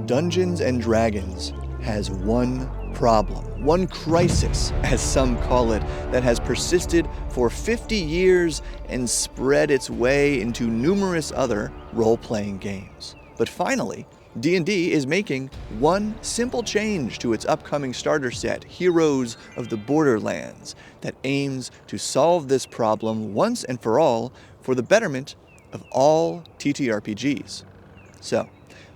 Dungeons & Dragons has one problem, one crisis, as some call it, that has persisted for 50 years and spread its way into numerous other role-playing games. But finally, D&D is making one simple change to its upcoming starter set, Heroes of the Borderlands, that aims to solve this problem once and for all for the betterment of all TTRPGs. So,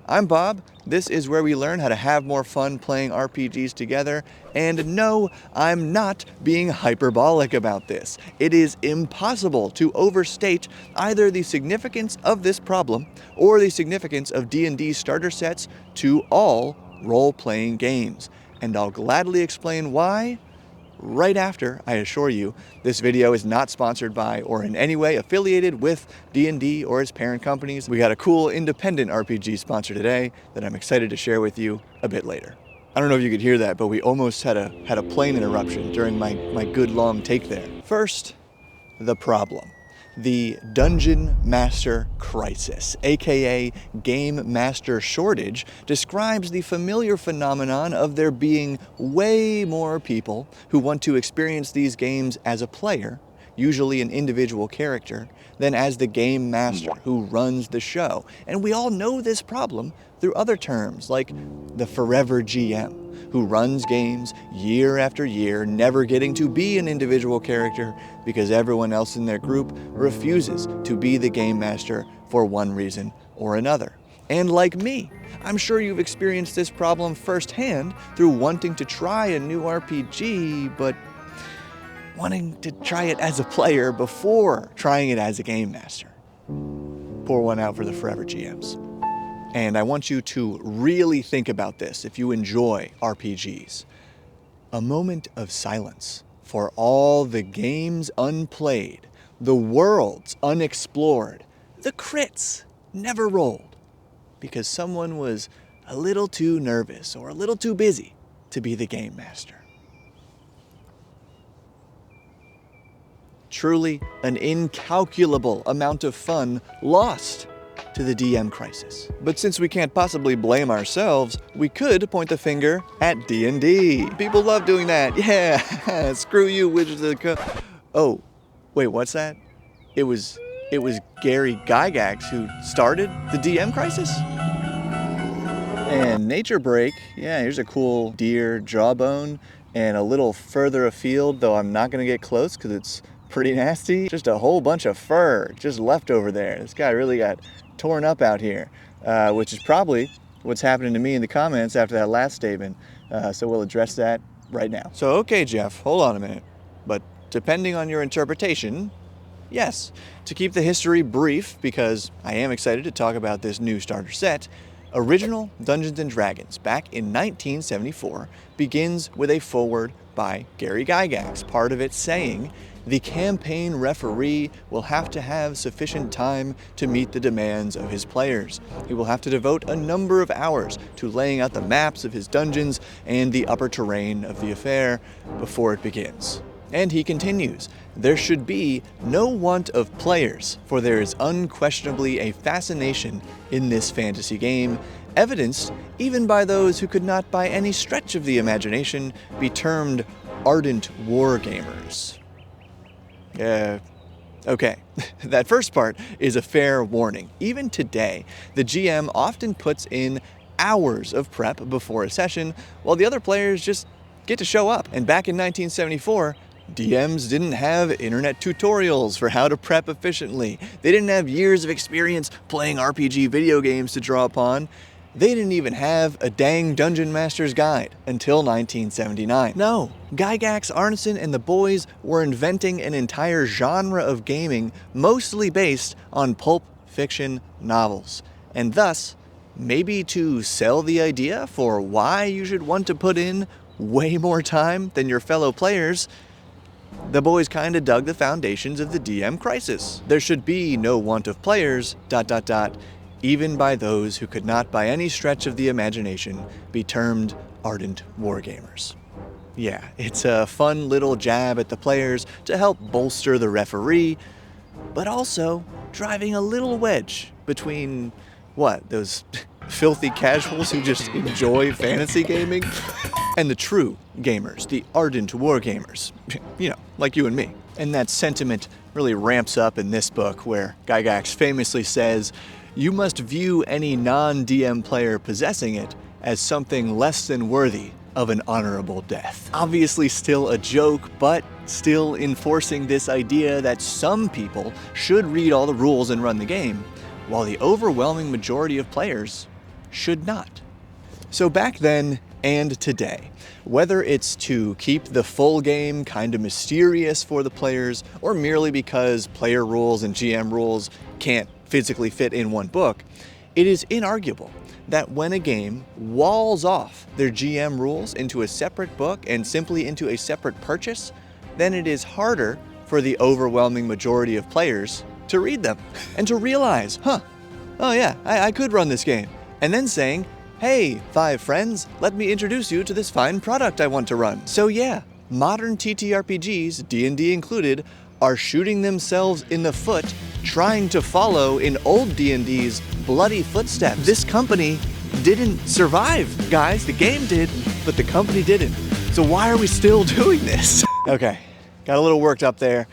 I'm Bob. This is where we learn how to have more fun playing RPGs together, and no, I'm not being hyperbolic about this. It is impossible to overstate either the significance of this problem or the significance of D&D starter sets to all role-playing games, and I'll gladly explain why right after I assure you this video is not sponsored by or in any way affiliated with D&D or its parent companies. We got a cool independent RPG sponsor today that I'm excited to share with you a bit later. I don't know if you could hear that, but we almost had a plane interruption during my good long take there. First, the problem. The Dungeon Master Crisis, aka Game Master Shortage, describes the familiar phenomenon of there being way more people who want to experience these games as a player, usually an individual character, than as the game master who runs the show. And we all know this problem through other terms, like the Forever GM, who runs games year after year, never getting to be an individual character because everyone else in their group refuses to be the game master for one reason or another. And like me, I'm sure you've experienced this problem firsthand through wanting to try a new RPG, but wanting to try it as a player before trying it as a game master. Pour one out for the Forever GMs. And I want you to really think about this if you enjoy RPGs. A moment of silence for all the games unplayed, the worlds unexplored, the crits never rolled, because someone was a little too nervous or a little too busy to be the game master. Truly an incalculable amount of fun lost to the DM crisis. But since we can't possibly blame ourselves, we could point the finger at D&D. People love doing that. Yeah, screw you, Wizards of the Coast. Oh, wait, what's that? It was Gary Gygax who started the DM crisis? And Nature Break, yeah, here's a cool deer jawbone, and a little further afield, though I'm not gonna get close because it's pretty nasty. Just a whole bunch of fur just left over there. This guy really got torn up out here, which is probably what's happening to me in the comments after that last statement. So we'll address that right now. So, okay, Jeff, hold on a minute. But depending on your interpretation, yes, to keep the history brief, because I am excited to talk about this new starter set, original Dungeons & Dragons back in 1974 begins with a foreword by Gary Gygax, part of it saying, "The campaign referee will have to have sufficient time to meet the demands of his players. He will have to devote a number of hours to laying out the maps of his dungeons and the upper terrain of the affair before it begins." And he continues, "There should be no want of players, for there is unquestionably a fascination in this fantasy game, evidenced even by those who could not by any stretch of the imagination be termed ardent wargamers." Okay, that first part is a fair warning. Even today, the GM often puts in hours of prep before a session, while the other players just get to show up. And back in 1974, DMs didn't have internet tutorials for how to prep efficiently. They didn't have years of experience playing RPG video games to draw upon. They didn't even have a dang Dungeon Master's Guide until 1979. No, Gygax, Arneson, and the boys were inventing an entire genre of gaming mostly based on pulp fiction novels. And thus, maybe to sell the idea for why you should want to put in way more time than your fellow players, the boys kinda dug the foundations of the DM crisis. There should be no want of players, ... even by those who could not by any stretch of the imagination be termed ardent wargamers. Yeah, it's a fun little jab at the players to help bolster the referee, but also driving a little wedge between, those filthy casuals who just enjoy fantasy gaming, and the true gamers, the ardent wargamers, like you and me. And that sentiment really ramps up in this book, where Gygax famously says, "You must view any non-DM player possessing it as something less than worthy of an honorable death." Obviously still a joke, but still enforcing this idea that some people should read all the rules and run the game, while the overwhelming majority of players should not. So back then and today, whether it's to keep the full game kind of mysterious for the players, or merely because player rules and GM rules can't physically fit in one book, it is inarguable that when a game walls off their GM rules into a separate book and simply into a separate purchase, then it is harder for the overwhelming majority of players to read them and to realize, oh yeah, I could run this game. And then saying, "Hey, 5 friends, let me introduce you to this fine product I want to run." So yeah, modern TTRPGs, D&D included, are shooting themselves in the foot trying to follow in old D&D's bloody footsteps. This company didn't survive, guys. The game did, but the company didn't. So why are we still doing this? Okay, got a little worked up there.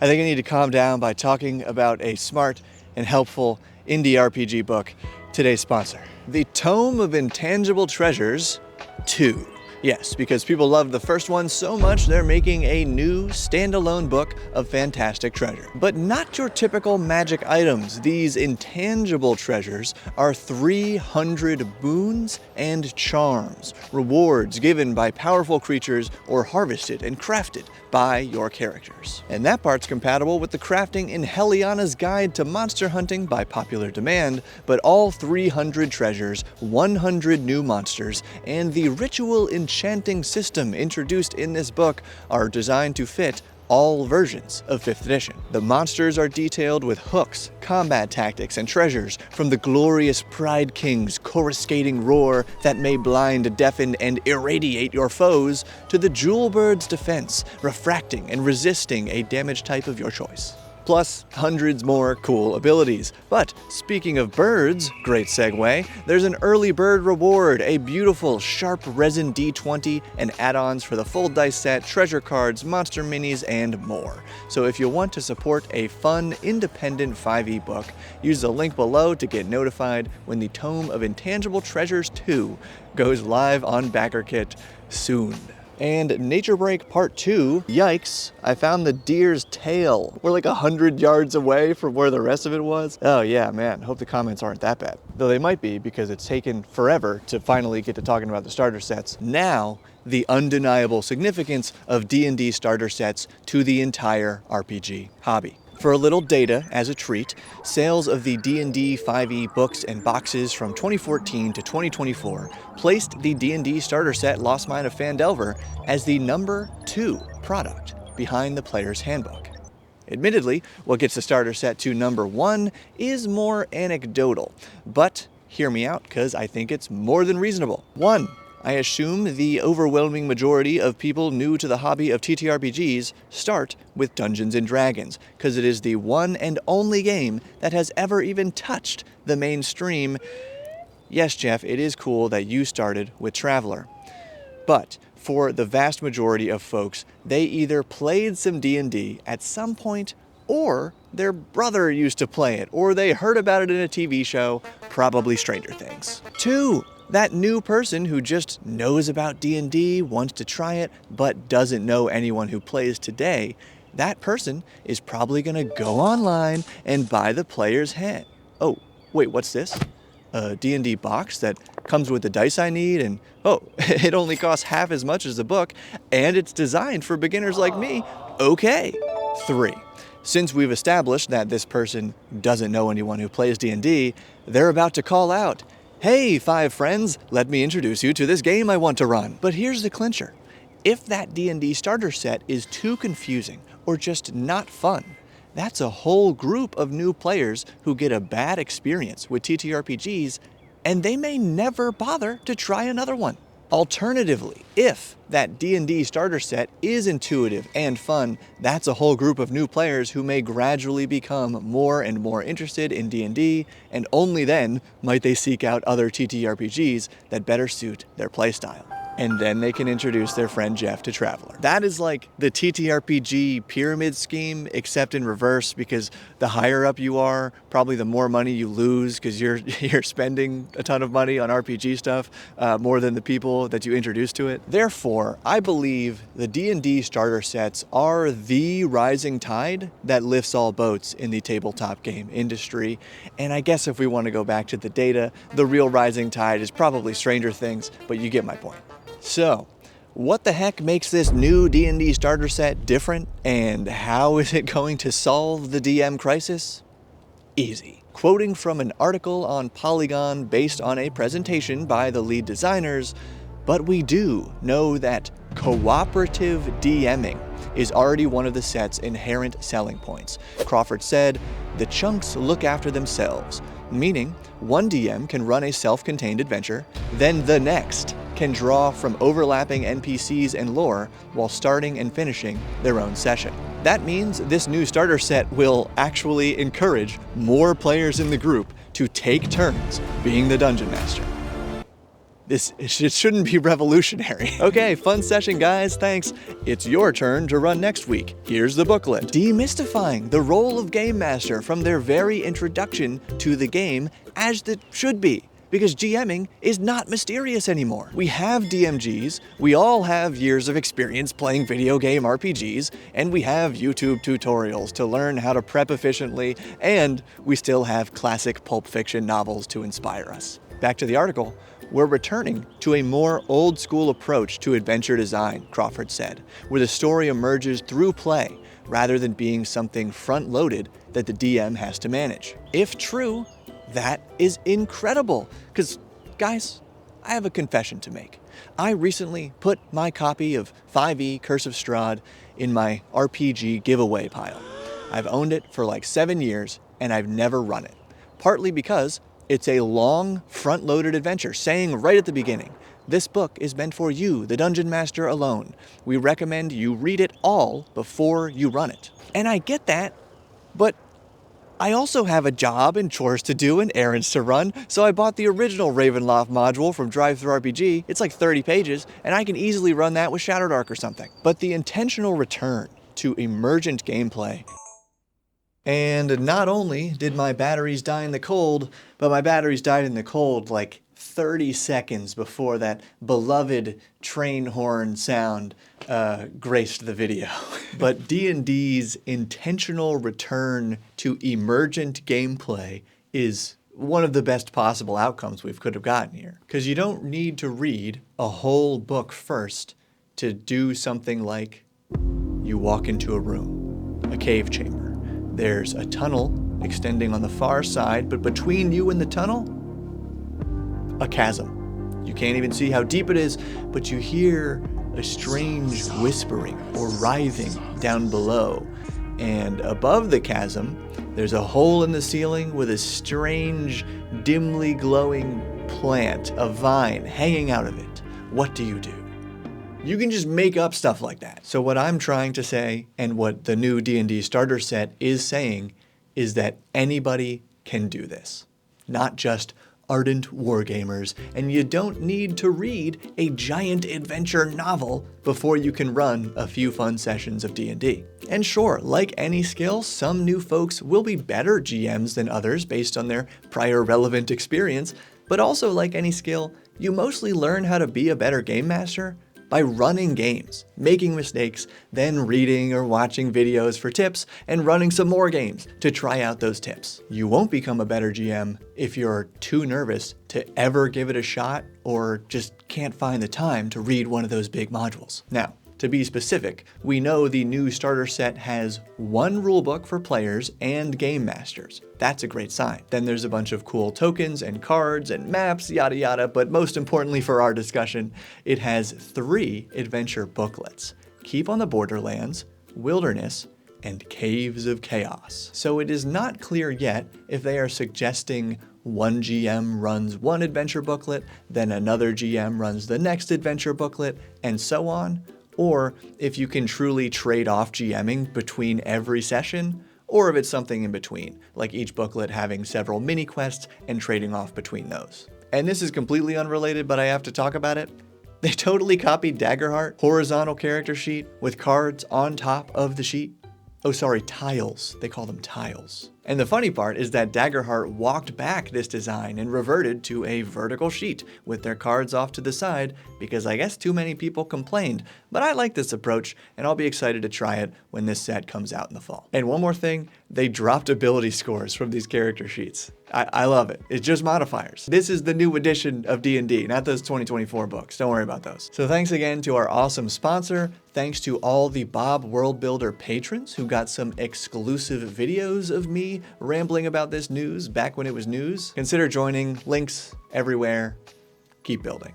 I think I need to calm down by talking about a smart and helpful indie RPG book. Today's sponsor, The Tome of Intangible Treasures 2. Yes, because people loved the first one so much, they're making a new standalone book of fantastic treasure. But not your typical magic items. These intangible treasures are 300 boons and charms, rewards given by powerful creatures or harvested and crafted by your characters. And that part's compatible with the crafting in Heliana's Guide to Monster Hunting by popular demand, but all 300 treasures, 100 new monsters, and the ritual enchanting system introduced in this book are designed to fit all versions of 5th edition. The monsters are detailed with hooks, combat tactics, and treasures, from the glorious Pride King's coruscating roar that may blind, deafen, and irradiate your foes, to the Jewel Bird's defense, refracting and resisting a damage type of your choice. Plus hundreds more cool abilities. But speaking of birds, great segue, there's an early bird reward, a beautiful sharp resin D20, and add-ons for the full dice set, treasure cards, monster minis, and more. So if you want to support a fun, independent 5e book, use the link below to get notified when the Tome of Intangible Treasures 2 goes live on BackerKit soon. And Nature Break Part 2, yikes, I found the deer's tail. We're like 100 yards away from where the rest of it was. Oh yeah, man, hope the comments aren't that bad. Though they might be, because it's taken forever to finally get to talking about the starter sets. Now, the undeniable significance of D&D starter sets to the entire RPG hobby. For a little data as a treat, sales of the D&D 5e books and boxes from 2014 to 2024 placed the D&D starter set Lost Mine of Phandelver as the number 2 product behind the Player's Handbook. Admittedly, what gets the starter set to number 1 is more anecdotal, but hear me out, because I think it's more than reasonable. 1. I assume the overwhelming majority of people new to the hobby of TTRPGs start with Dungeons & Dragons, because it is the one and only game that has ever even touched the mainstream. Yes, Jeff, it is cool that you started with Traveller. But for the vast majority of folks, they either played some D&D at some point, or their brother used to play it, or they heard about it in a TV show, probably Stranger Things. 2. That new person who just knows about D&D, wants to try it, but doesn't know anyone who plays today, that person is probably going to go online and buy the Player's Hand. Oh, wait, what's this? A D&D box that comes with the dice I need, and oh, it only costs half as much as the book, and it's designed for beginners like me. Okay. 3. Since we've established that this person doesn't know anyone who plays D&D, they're about to call out, "Hey, 5 friends, let me introduce you to this game I want to run." But here's the clincher. If that D&D starter set is too confusing or just not fun, that's a whole group of new players who get a bad experience with TTRPGs, and they may never bother to try another one. Alternatively, if that D&D starter set is intuitive and fun, that's a whole group of new players who may gradually become more and more interested in D&D, and only then might they seek out other TTRPGs that better suit their playstyle. And then they can introduce their friend Jeff to Traveler. That is like the TTRPG pyramid scheme, except in reverse, because the higher up you are, probably the more money you lose, because you're spending a ton of money on RPG stuff, more than the people that you introduce to it. Therefore, I believe the D&D starter sets are the rising tide that lifts all boats in the tabletop game industry. And I guess if we want to go back to the data, the real rising tide is probably Stranger Things, but you get my point. So, what the heck makes this new D&D starter set different, and how is it going to solve the DM crisis? Easy. Quoting from an article on Polygon based on a presentation by the lead designers, but we do know that cooperative DMing is already one of the set's inherent selling points. Crawford said, "The chunks look after themselves," meaning one DM can run a self-contained adventure, then the next can draw from overlapping NPCs and lore while starting and finishing their own session. That means this new starter set will actually encourage more players in the group to take turns being the Dungeon Master. It shouldn't be revolutionary. Okay, fun session guys, thanks. It's your turn to run next week. Here's the booklet. Demystifying the role of Game Master from their very introduction to the game, as it should be. Because GMing is not mysterious anymore. We have DMGs, we all have years of experience playing video game RPGs, and we have YouTube tutorials to learn how to prep efficiently, and we still have classic Pulp Fiction novels to inspire us. Back to the article. We're returning to a more old-school approach to adventure design, Crawford said, where the story emerges through play, rather than being something front-loaded that the DM has to manage. If true, that is incredible, because, guys, I have a confession to make. I recently put my copy of 5e Curse of Strahd in my RPG giveaway pile. I've owned it for like 7 years, and I've never run it. Partly because it's a long, front-loaded adventure, saying right at the beginning, this book is meant for you, the Dungeon Master alone. We recommend you read it all before you run it. And I get that, but I also have a job and chores to do and errands to run, so I bought the original Ravenloft module from DriveThruRPG. It's like 30 pages, and I can easily run that with Shadowdark or something. But the intentional return to emergent gameplay. And not only did my batteries die in the cold, but my batteries died in the cold like 30 seconds before that beloved train horn sound graced the video. But D&D's intentional return to emergent gameplay is one of the best possible outcomes we could have gotten here. Because you don't need to read a whole book first to do something like you walk into a room, a cave chamber. There's a tunnel extending on the far side, but between you and the tunnel, a chasm. You can't even see how deep it is, but you hear a strange whispering or writhing down below. And above the chasm, there's a hole in the ceiling with a strange, dimly glowing plant, a vine, hanging out of it. What do? You can just make up stuff like that. So what I'm trying to say, and what the new D&D starter set is saying, is that anybody can do this. Not just ardent wargamers, and you don't need to read a giant adventure novel before you can run a few fun sessions of D&D. And sure, like any skill, some new folks will be better GMs than others based on their prior relevant experience, but also like any skill, you mostly learn how to be a better game master by running games, making mistakes, then reading or watching videos for tips, and running some more games to try out those tips. You won't become a better GM if you're too nervous to ever give it a shot or just can't find the time to read one of those big modules. Now, to be specific, we know the new starter set has one rulebook for players and game masters. That's a great sign. Then there's a bunch of cool tokens and cards and maps, yada yada, but most importantly for our discussion, it has 3 adventure booklets: Keep on the Borderlands, Wilderness, and Caves of Chaos. So it is not clear yet if they are suggesting one GM runs one adventure booklet, then another GM runs the next adventure booklet, and so on, or if you can truly trade off GMing between every session, or if it's something in between, like each booklet having several mini quests and trading off between those. And this is completely unrelated, but I have to talk about it. They totally copied Daggerheart horizontal character sheet with cards on top of the sheet. Oh, sorry, tiles. They call them tiles. And the funny part is that Daggerheart walked back this design and reverted to a vertical sheet with their cards off to the side because I guess too many people complained. But I like this approach and I'll be excited to try it when this set comes out in the fall. And one more thing, they dropped ability scores from these character sheets. I love it. It's just modifiers. This is the new edition of D&D, not those 2024 books. Don't worry about those. So thanks again to our awesome sponsor. Thanks to all the Bob World Builder patrons who got some exclusive videos of me rambling about this news back when it was news. Consider joining. Links everywhere. Keep building.